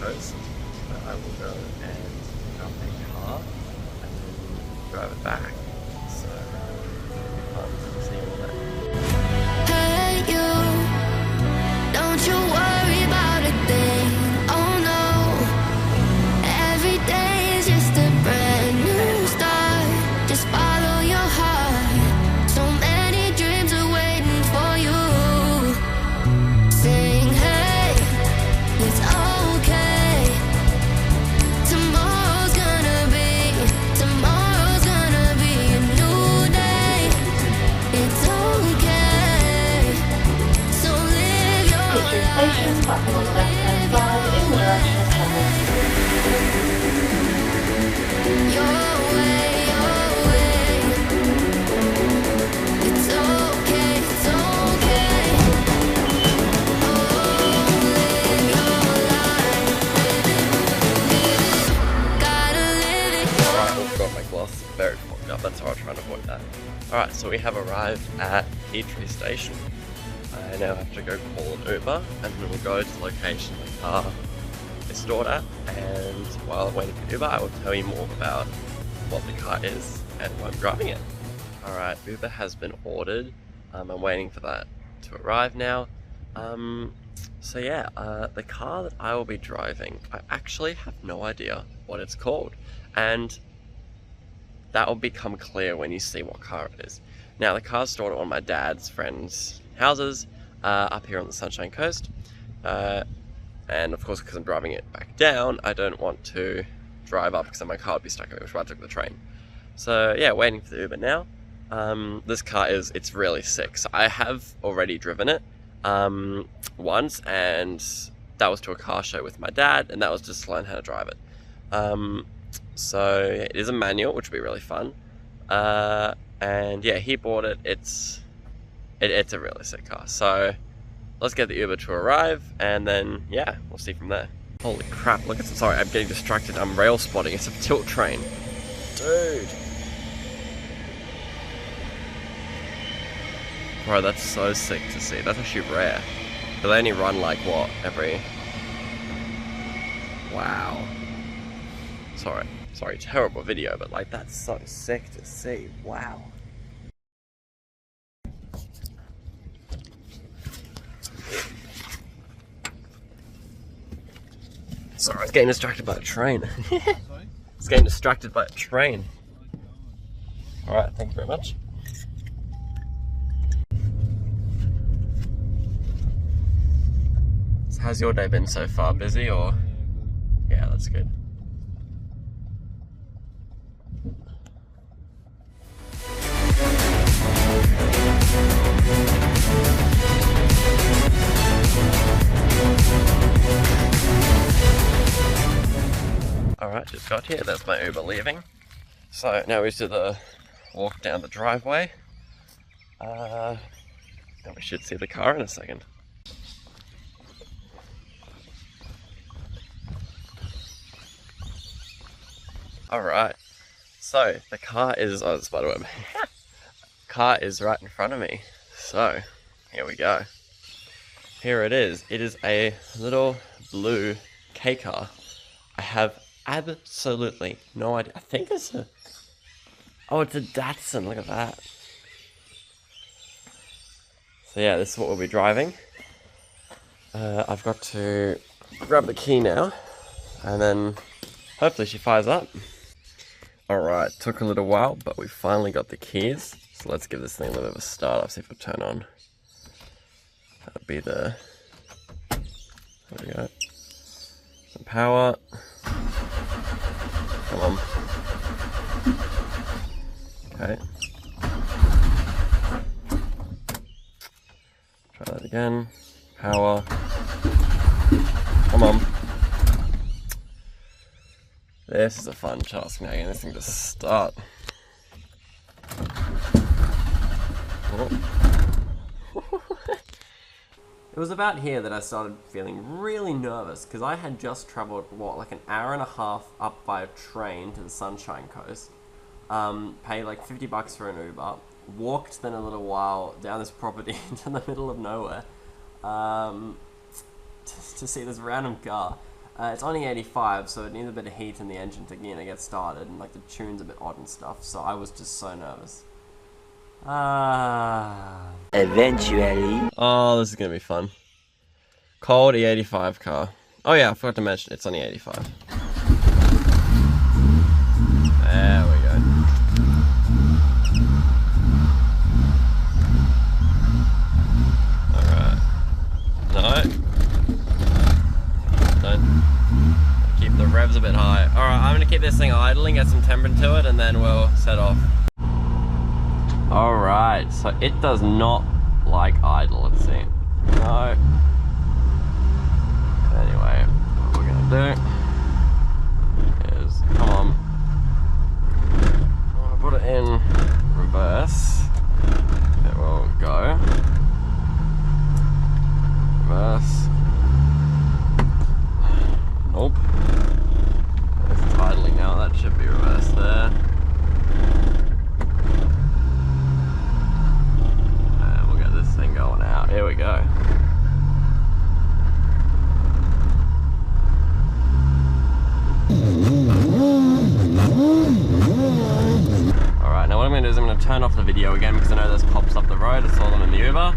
Coast, where I will go and pick up a car and then drive it back. So it'll be fun to see all that. Hey you, don't you worry about a thing. Oh no, every day is just a brand new start. Just follow your heart. So many dreams are waiting for you. Sing hey, it's okay. Tomorrow's gonna be a new day. It's okay. So live your Featured station platform on the left-hand side in Aviation Channel. your way, your way. It's okay, it's okay. Oh, live your life. Gotta live it your Alright, I forgot my glass is very fogged up, that's why I'm trying to avoid that. Alright, so we have arrived at Petrie Station. I now have to go call an Uber and then we'll go to the location the car is stored at, and while I'm waiting for Uber I will tell you more about what the car is and why I'm driving it. Alright, Uber has been ordered. I'm waiting for that to arrive now. So yeah, the car that I will be driving, I actually have no idea what it's called, and that will become clear when you see what car it is. Now, the car's stored at one of my dad's friends' houses up here on the Sunshine Coast, and of course because I'm driving it back down, I don't want to drive up because then my car would be stuck in it, which is why I took the train. So yeah, waiting for the Uber now. This car it's really sick. So I have already driven it once, and that was to a car show with my dad, and that was just to learn how to drive it. So it is a manual, which will be really fun. And yeah, he bought it. It's a really sick car. So let's get the Uber to arrive, and then yeah, we'll see from there. Holy crap! Look at sorry, I'm getting distracted. I'm rail spotting. It's a tilt train, dude. Bro, that's so sick to see. That's actually rare. But they only run like what, every... Wow. Sorry, terrible video, but like that's so sick to see. Wow. Sorry, I was getting distracted by a train. I was getting distracted by a train. Alright, thank you very much. So how's your day been so far? Busy or? Yeah, that's good. Alright, just got here, that's my Uber leaving. So now we do the walk down the driveway. And we should see the car in a second. Alright, so the car is, oh, the spiderweb. Car is right in front of me. So, here we go. Here it is. It is a little blue Kei car. I have absolutely no idea. I think it's a... Oh, it's a Datsun. Look at that. So yeah, this is what we'll be driving. I've got to grab the key now, and then hopefully she fires up. Alright, took a little while, but we finally got the keys. So let's give this thing a little bit of a start up, see if it'll turn on. That'll be the... There we go. Some power. Come on. Okay. Try that again. Power. Come on. This is a fun task now, getting this thing to start. It was about here that I started feeling really nervous, because I had just travelled, what, like an hour and a half up by a train to the Sunshine Coast, paid like $50 for an Uber, walked then a little while down this property into the middle of nowhere, to see this random car. It's on E85, so it needs a bit of heat in the engine to get started, and like the tune's a bit odd and stuff. So I was just so nervous. Eventually. Oh, this is gonna be fun. Cold E85 car. Oh yeah, I forgot to mention it's on E85. There we go. Alright. No. Don't. Keep the revs a bit high. Alright, I'm gonna keep this thing idling, get some temper to it, and then we'll set off. Alright, so it does not like idle, let's see. No. Anyway, what we're gonna do is, come on. I'm gonna put it in reverse. It will go. Reverse. Nope. It's idling now, that should be reverse there. And we'll get this thing going out. Here we go. Alright, now what I'm going to do is I'm going to turn off the video again because I know this pops up the road. I saw them in the Uber.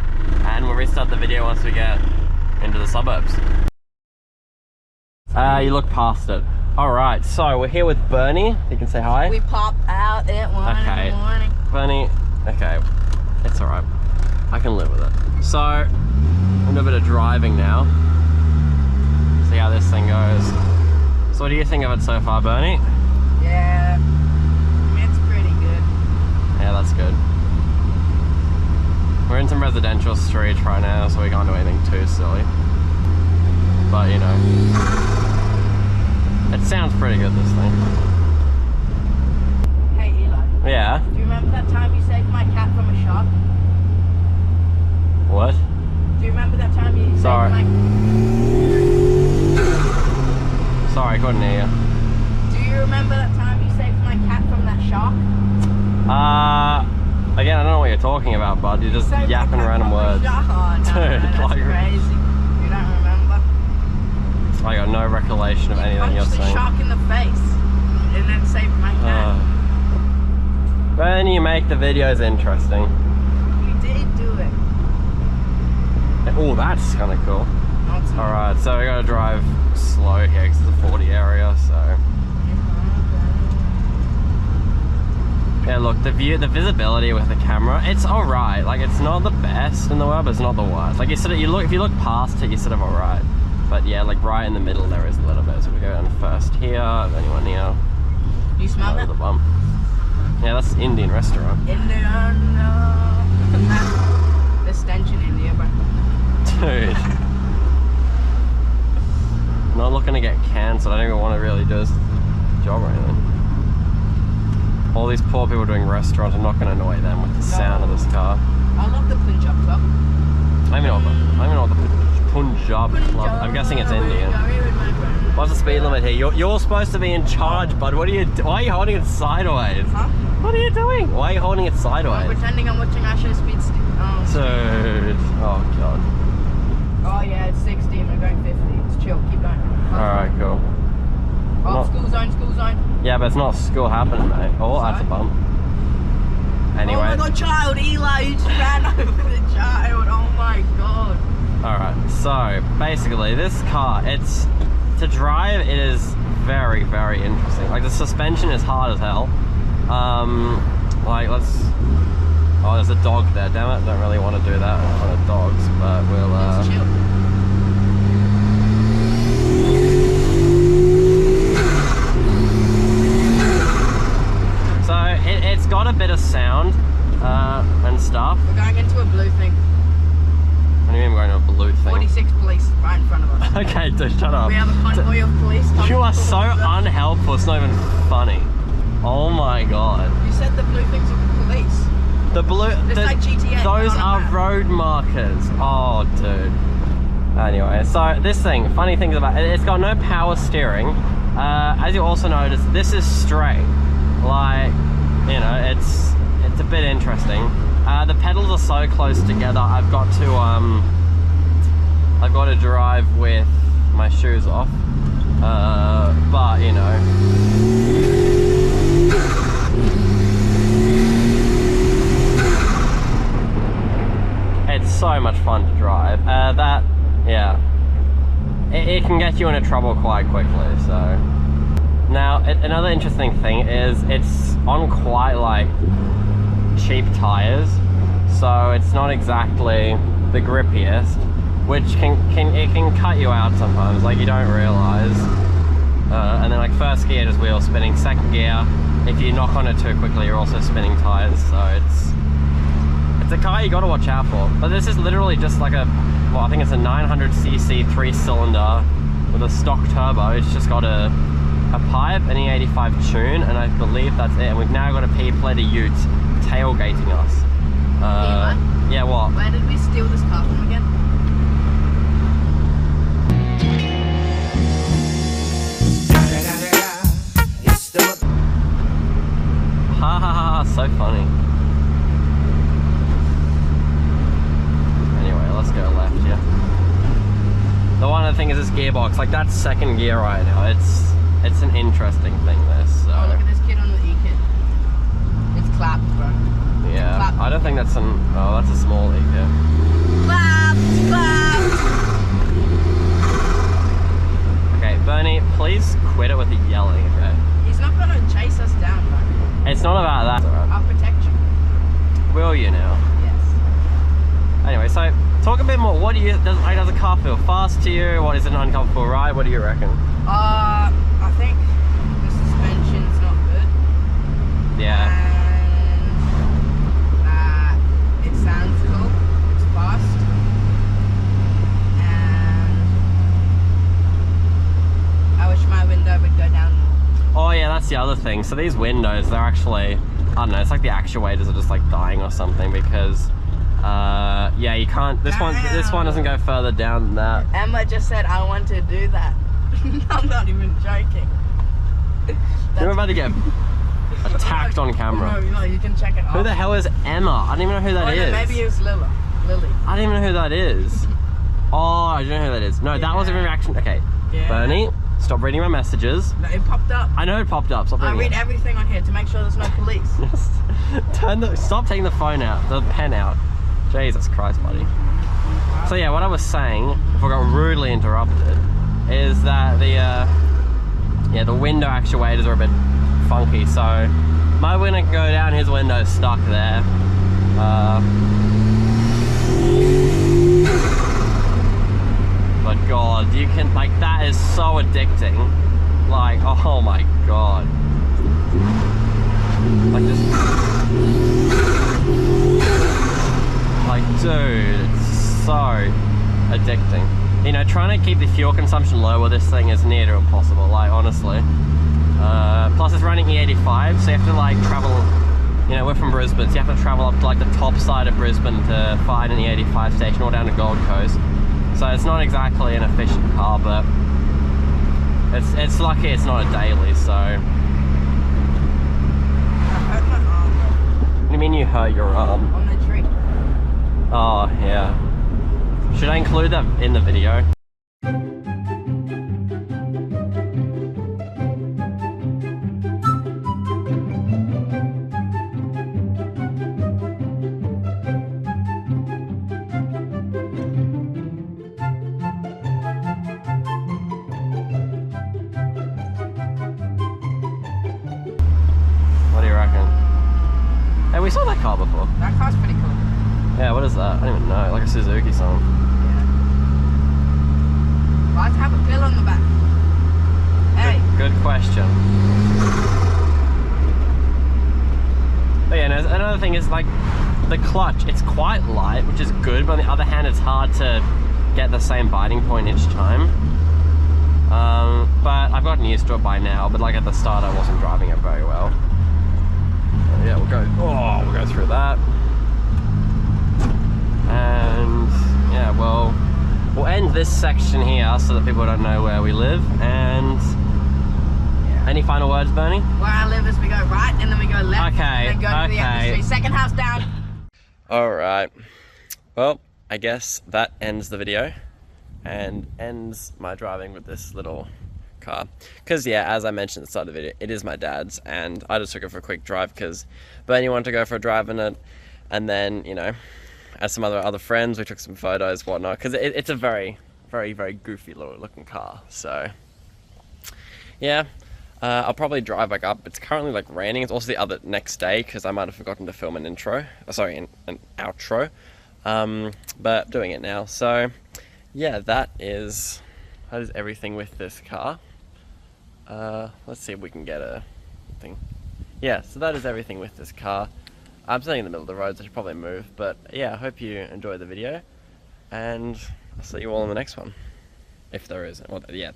And we'll restart the video once we get into the suburbs. You look past it. Alright, so we're here with Bernie. You can say hi. We pop out at 1 in the morning. Bernie, okay. It's alright. I can live with it. So, I'm doing a bit of driving now. See how this thing goes. So what do you think of it so far, Bernie? Yeah, it's pretty good. Yeah, that's good. We're in some residential streets right now, so we can't do anything too silly. But, you know, it sounds pretty good, this thing. Hey, Eli. Yeah? Do you remember that time you saved my cat from a shark? What? Do you remember that time you saved my... Sorry, I couldn't hear you. Do you remember that time you saved my cat from that shark? Again, I don't know what you're talking about, bud. You're just yapping random words. Oh, no, Dude, that's like, crazy. You don't remember? I got no recollection of anything you're saying. You punched the shark in the face and then saved my cat. Bernie, you make the videos interesting. You did do it. Oh, that's kind of cool. Alright, so we gotta drive slow here because it's a 40 area, so... Yeah, look, the visibility with the camera, it's alright. Like, it's not the best in the world, but it's not the worst. Like, if you look past it, you're sort of alright. But yeah, like right in the middle there is a little bit. So we go down first here, then you want here. You smell that? The bump. Yeah, that's an Indian restaurant. Indian, the stench in India, bro. Dude. Not looking to get cancelled. I don't even want to really do this job or anything. All these poor people doing restaurants, I'm not going to annoy them with the sound of this car. I love the Punjab club. I don't even know what the Punjab club. I'm guessing it's Indian. What's the speed limit here? You're supposed to be in charge, bud. Why are you holding it sideways? Huh? What are you doing? Why are you holding it sideways? I'm pretending I'm watching Asher Speed Stick. Dude. Oh god. Oh yeah, it's 60 and we're going 50. It's chill, keep going. Alright, cool. Oh, school zone. Yeah, but it's not school happening, mate. Oh, that's a bump. Anyway. Oh my god, child, Eli, you just ran over the child. Oh my god. Alright, so basically this car, to drive it is very, very interesting. Like the suspension is hard as hell. Like oh, there's a dog there, damn it. Don't really want to do that on the dogs, but we'll Let's chill. So it's got a bit of sound and stuff. We're going into a blue thing. What do you mean we're going to a blue thing? 46 police right in front of us. Okay, dude, shut up. We have a convoy of police. You are so unhelpful, it's not even funny. Oh my god. You said the blue things are police. The blue... It's like GTA. Those are road markers. Oh, dude. Anyway, so this thing, funny things about it, it's got no power steering. As you also notice, this is straight. Like, you know, it's a bit interesting. The pedals are so close together. I've got to drive with my shoes off. But you know, it's so much fun to drive. Yeah, it can get you into trouble quite quickly. So now another interesting thing is it's on quite like cheap tires, so it's not exactly the grippiest, which can cut you out sometimes, like you don't realize. And then like first gear is wheel spinning, second gear, if you knock on it too quickly you're also spinning tires, so it's a car you gotta watch out for. But this is literally just like a, well, I think it's a 900cc 3-cylinder with a stock turbo. It's just got a pipe, an E85 tune, and I believe that's it. And we've now got a P-plater ute tailgating us. Yeah, what? Where did we steal this car from again? Ha ha ha, so funny. Anyway, let's go left, yeah. The one other thing is this gearbox, like that's second gear right now. It's an interesting thing, this. So. Oh, look at this kid on the E-kit. It's clapped, bro. Yeah, clapped. I don't think that's an, oh, that's a small E-kit. Clapped, clapped. Okay, Bernie, please quit it with the yelling, okay? He's not gonna chase us down, bro. It's not about that. Right. I'll protect you. Will you now? Yes. Anyway, so talk a bit more. What do you, does the car feel fast to you? What is it, an uncomfortable ride? What do you reckon? I think the suspension's not good. Yeah. And it sounds cool. It's fast. And I wish my window would go down more. Oh yeah, that's the other thing. So these windows, they're actually, I don't know, it's like the actuators are just like dying or something, because yeah, you can't, this one doesn't go further down than that. Emma just said I want to do that. I'm not even joking. You're about to get attacked on camera. No, you can check it out. Who the hell is Emma? I don't even know who that is. Maybe it was Lily. I don't even know who that is. Oh, I don't know who that is. No, that wasn't a reaction. Okay, Yeah. Bernie, stop reading my messages. No, it popped up. I know it popped up. Stop I reading read it. everything on here to make sure there's no police. Stop taking the phone out, the pen out. Jesus Christ, buddy. So yeah, what I was saying, before I got rudely interrupted, is that the window actuators are a bit funky. So my window can go down, his window's stuck there. But God, you can, like, that is so addicting. Like, oh my God. Like, just, like, dude, it's so addicting. You know, trying to keep the fuel consumption low with this thing is near to impossible, like, honestly. Plus it's running E85, so you have to like travel, you know, we're from Brisbane, so you have to travel up to like the top side of Brisbane to find an E85 station, or down to Gold Coast. So it's not exactly an efficient car, but it's lucky it's not a daily, so. I hurt my arm, What do you mean you hurt your arm? bro. On the tree. Oh, yeah. Should I include that in the video? What do you reckon? Hey, we saw that car before. That car's pretty cool. Yeah, what is that? I don't even know. Like a Suzuki song. Why does it have a pill on the back? Hey. Good question. But yeah, no, another thing is like the clutch. It's quite light, which is good, but on the other hand, it's hard to get the same biting point each time. But I've gotten used to it by now. But like at the start, I wasn't driving it very well. So yeah, we'll go through that. And yeah, well, we'll end this section here so that people don't know where we live. And any final words, Bernie? Where I live is we go right and then we go left. Okay, And then go to the okay. street. Second house down. Alright, well, I guess that ends the video and ends my driving with this little car. Because yeah, as I mentioned at the start of the video, it is my dad's, and I just took it for a quick drive because Bernie wanted to go for a drive in it, and then, you know, as some other friends, we took some photos, whatnot, because it's a very, very, very goofy little looking car. So yeah, I'll probably drive back up. It's currently like raining. It's also the other next day because I might have forgotten to film an intro. Sorry, an outro. But doing it now. So yeah, that is everything with this car. Let's see if we can get a thing. Yeah, so that is everything with this car. I'm sitting in the middle of the road, so I should probably move. But yeah, I hope you enjoyed the video, and I'll see you all in the next one. If there is. Well, yeah,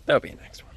there'll be a next one.